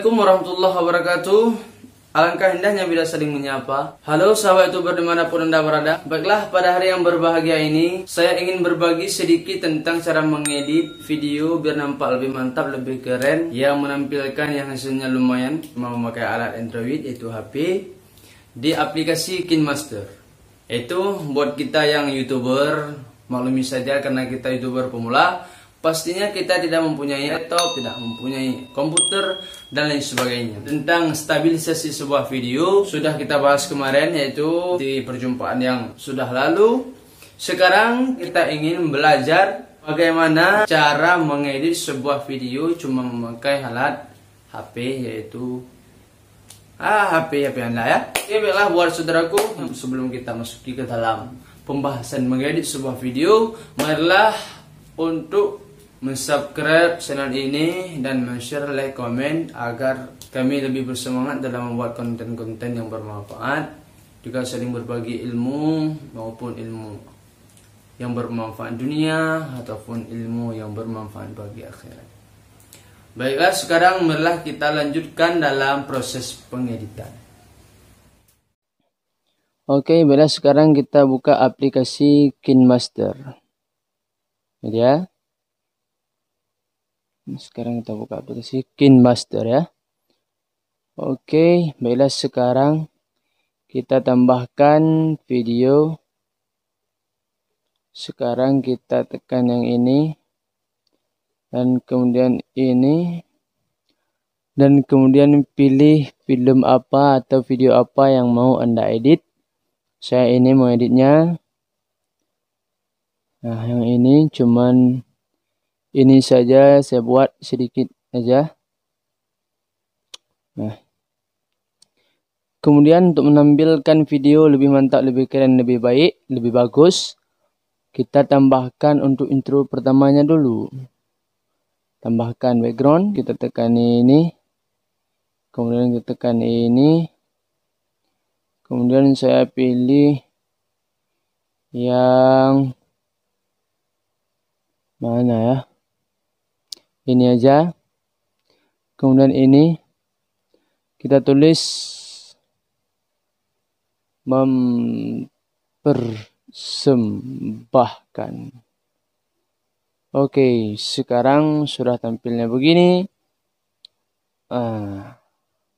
Assalamualaikum warahmatullahi wabarakatuh. Alangkah indahnya bila saling menyapa. Halo sahabat YouTuber dimanapun Anda berada. Baiklah, pada hari yang berbahagia ini saya ingin berbagi sedikit tentang cara mengedit video biar nampak lebih mantap, lebih keren, yang menampilkan yang hasilnya lumayan mau memakai alat Android yaitu HP di aplikasi KineMaster. Itu buat kita yang YouTuber, maklumi saja karena kita YouTuber pemula. Pastinya kita tidak mempunyai laptop, tidak mempunyai komputer, dan lain sebagainya. Tentang stabilisasi sebuah video sudah kita bahas kemarin, yaitu di perjumpaan yang sudah lalu. Sekarang kita ingin belajar bagaimana cara mengedit sebuah video cuma memakai alat HP, yaitu HP Anda ya. Oke, baiklah buat saudaraku, sebelum kita masuki ke dalam pembahasan mengedit sebuah video, marilah untuk subscribe channel ini dan share, like, komen agar kami lebih bersemangat dalam membuat konten-konten yang bermanfaat, juga saling berbagi ilmu maupun ilmu yang bermanfaat dunia ataupun ilmu yang bermanfaat bagi akhirat. Baiklah, sekarang marilah kita lanjutkan dalam proses pengeditan. Oke, baiklah, sekarang kita buka aplikasi KineMaster. Jadi ya. Sekarang kita buka aplikasi KineMaster ya. Oke, baiklah, sekarang kita tambahkan video. Sekarang kita tekan yang ini dan kemudian ini, dan kemudian pilih film apa atau video apa yang mau Anda edit. Saya ini mau editnya, nah yang ini cuman ini saja, saya buat sedikit aja. Nah, kemudian untuk menampilkan video lebih mantap, lebih keren, lebih baik, lebih bagus, kita tambahkan untuk intro pertamanya dulu. Tambahkan background, kita tekan ini, kemudian kita tekan ini, kemudian saya pilih yang mana ya? Ini aja. Kemudian ini kita tulis mempersembahkan. Oke, sekarang sudah tampilnya begini.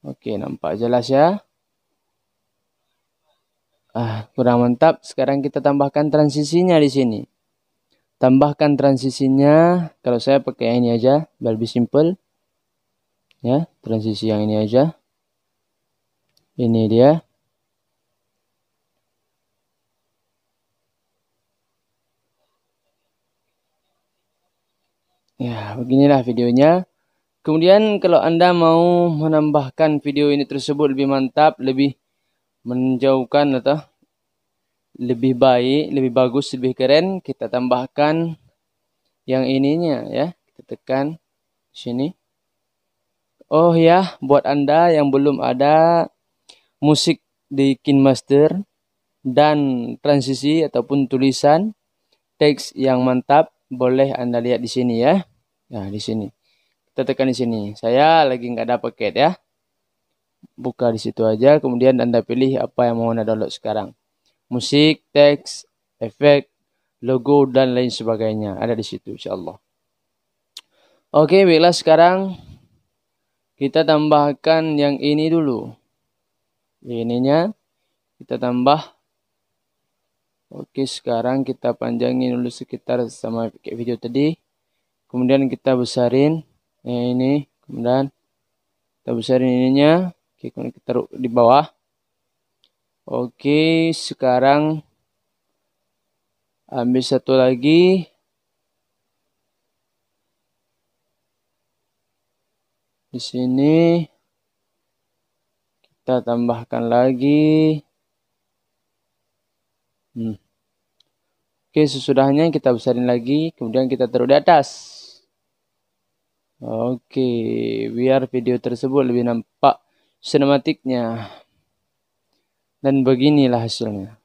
Oke, nampak jelas ya. Kurang mantap. Sekarang kita tambahkan transisinya di sini. Tambahkan transisinya, kalau saya pakai ini aja biar lebih simple ya, transisi yang ini aja. Ini dia. Ya, beginilah videonya. Kemudian kalau Anda mau menambahkan video ini tersebut lebih mantap, lebih menjauhkan atau lebih baik, lebih bagus, lebih keren, kita tambahkan yang ininya ya. Kita tekan sini. Oh ya, buat Anda yang belum ada musik di KineMaster dan transisi ataupun tulisan teks yang mantap, boleh Anda lihat di sini ya. Nah, di sini. Kita tekan di sini. Saya lagi nggak ada paket ya. Buka di situ aja, kemudian Anda pilih apa yang mau Anda download sekarang. Musik, teks, efek, logo, dan lain sebagainya. Ada di situ insyaallah. Oke, baiklah, sekarang kita tambahkan yang ini dulu. Ininya kita tambah. Oke, sekarang kita panjangin dulu sekitar sama kayak video tadi. Kemudian kita besarin ini. Kemudian kita besarin ininya. Oke, kemudian kita taruh di bawah. Oke, sekarang ambil satu lagi. Di sini kita tambahkan lagi. Oke, sesudahnya kita besarin lagi, kemudian kita taruh di atas. Oke, biar video tersebut lebih nampak sinematiknya. Dan beginilah hasilnya.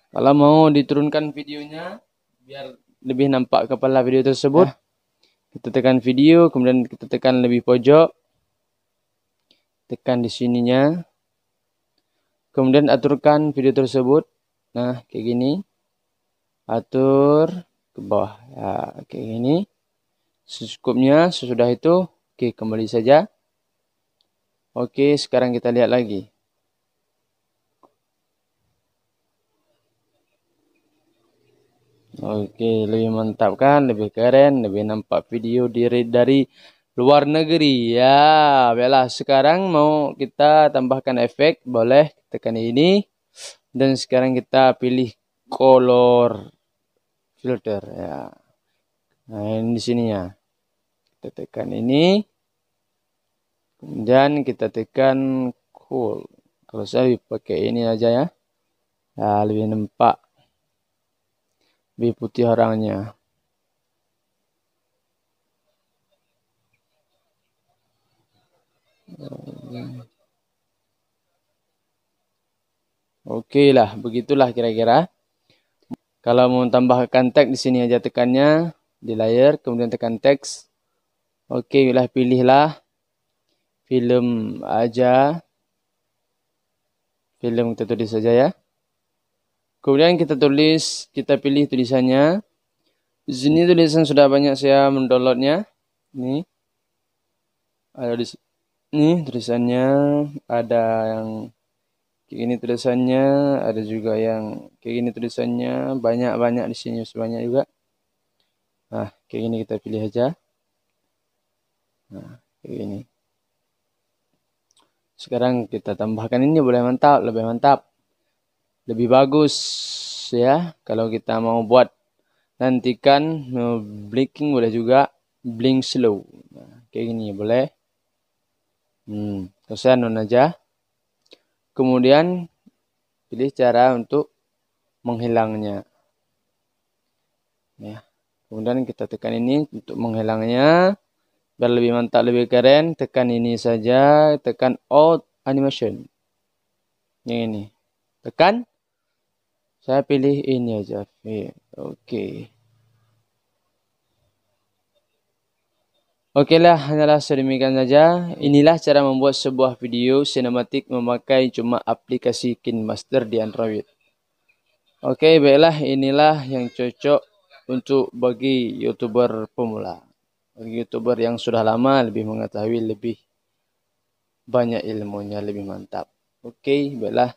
Kalau mau diturunkan videonya biar lebih nampak kepala video tersebut, Kita tekan video, kemudian kita tekan lebih pojok. Tekan di sininya. Kemudian aturkan video tersebut. Nah, kayak gini. Atur ke bawah. Ya, kayak gini. Secukupnya, sesudah itu, oke, kembali saja. Oke, sekarang kita lihat lagi. Oke, lebih mantap kan, lebih keren, lebih nampak video dari luar negeri. Ya, baiklah. Sekarang mau kita tambahkan efek, boleh tekan ini. Dan sekarang kita pilih color filter. Ya. Nah, ini di sini ya. Kita tekan ini. Kemudian kita tekan cool. Kalau saya pakai ini aja ya. Ya, lebih nampak. Lebih putih orangnya. Oke lah, begitulah kira-kira. Kalau mau tambahkan teks di sini aja tekannya di layar, kemudian tekan teks. Oke, lah pilihlah film aja. Film kita tulis saja ya. Kemudian kita pilih tulisannya. Di sini tulisan sudah banyak saya mendownloadnya. Ini ada di sini tulisannya, ada yang kayak gini tulisannya, ada juga yang kayak gini tulisannya, banyak di sini sebanyak juga. Nah, kayak gini kita pilih aja. Nah, kayak gini. Sekarang kita tambahkan ini boleh mantap, lebih mantap. Lebih bagus ya kalau kita mau buat nantikan blinking boleh juga blink slow. Nah, kayak gini boleh. Saya non aja. Kemudian pilih cara untuk menghilangnya. Ya. Kemudian kita tekan ini untuk menghilangnya. Biar lebih mantap, lebih keren, tekan ini saja, tekan out animation. Yang ini. Tekan. Saya pilih ini aja. Oke. Oke lah, hanyalah sedemikian saja. Inilah cara membuat sebuah video sinematik memakai cuma aplikasi KineMaster di Android. Oke, baiklah, inilah yang cocok untuk bagi YouTuber pemula. Bagi YouTuber yang sudah lama lebih mengetahui, lebih banyak ilmunya, lebih mantap. Oke, baiklah.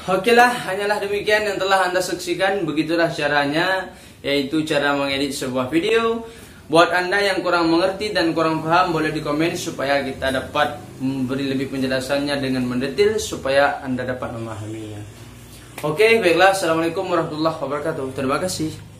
Oke lah, hanyalah demikian yang telah Anda saksikan. Begitulah caranya, yaitu cara mengedit sebuah video. Buat Anda yang kurang mengerti dan kurang paham, boleh di komen supaya kita dapat memberi lebih penjelasannya dengan mendetail supaya Anda dapat memahaminya. Oke, baiklah. Assalamualaikum warahmatullahi wabarakatuh. Terima kasih.